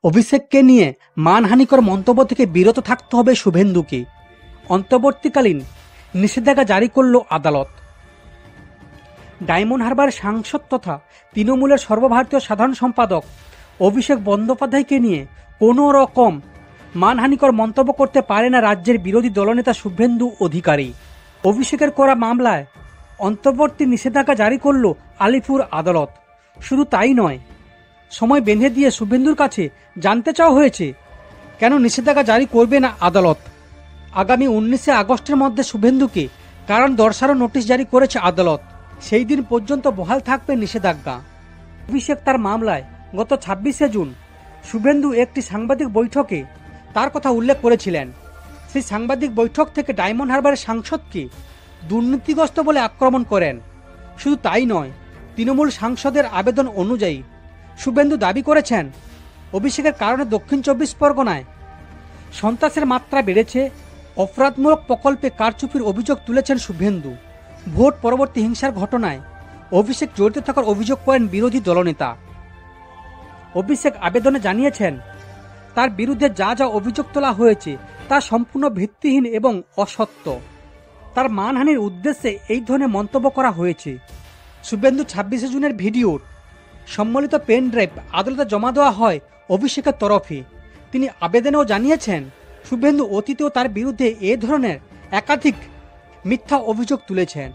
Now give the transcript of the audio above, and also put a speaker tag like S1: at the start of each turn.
S1: অভিষেককে নিয়ে মানহানিকর মন্তব্য থেকে বিরত থাকতে হবে শুভেন্দুকে। অন্তর্বর্তীকালীন নিষেধাজ্ঞা জারি করল আদালত। ডায়মন্ড হারবার সাংসদ তথা তৃণমূলের সর্বভারতীয় সাধারণ সম্পাদক অভিষেক বন্দ্যোপাধ্যায়কে নিয়ে কোনো রকম মানহানিকর মন্তব্য করতে পারে না রাজ্যের বিরোধী দলনেতা শুভেন্দু অধিকারী। অভিষেকের করা মামলায় অন্তর্বর্তী নিষেধাজ্ঞা জারি করল আলিপুর আদালত। শুধু তাই নয়, সময় বেঁধে দিয়ে শুভেন্দুর কাছে জানতে চাওয়া হয়েছে কেন নিষেধাজ্ঞা জারি করবে না আদালত। আগামী 19শে আগস্টের মধ্যে শুভেন্দুকে কারণ দর্শানোর নোটিশ জারি করেছে আদালত। সেই দিন পর্যন্ত বহাল থাকবে নিষেধাজ্ঞা। অভিষেক তার মামলায় গত 26শে জুন শুভেন্দু একটি সাংবাদিক বৈঠকে তার কথা উল্লেখ করেছিলেন। সেই সাংবাদিক বৈঠক থেকে ডায়মন্ড হারবারের সাংসদকে দুর্নীতিগ্রস্ত বলে আক্রমণ করেন। শুধু তাই নয়, তৃণমূল সাংসদের আবেদন অনুযায়ী শুভেন্দু দাবি করেছেন অভিষেকের কারণে দক্ষিণ 24 পরগনায় সন্ত্রাসের মাত্রা বেড়েছে। অপরাধমূলক প্রকল্পে কারচুপির অভিযোগ তুলেছেন শুভেন্দু। ভোট পরবর্তী হিংসার ঘটনায় অভিষেক জড়িত থাকার অভিযোগ করেন বিরোধী দলনেতা। অভিষেক আবেদনে জানিয়েছেন তার বিরুদ্ধে যা যা অভিযোগ তোলা হয়েছে তা সম্পূর্ণ ভিত্তিহীন এবং অসত্য। তার মানহানির উদ্দেশ্যে এই ধরনের মন্তব্য করা হয়েছে। শুভেন্দু 26শে জুনের ভিডিওর সম্মিলিত পেন ড্রাইভ আদালতে জমা দেওয়া হয় অভিষেকের তরফে। তিনি আবেদনেও জানিয়েছেন শুভেন্দু অতীতেও তার বিরুদ্ধে এ ধরনের একাধিক মিথ্যা অভিযোগ তুলেছেন।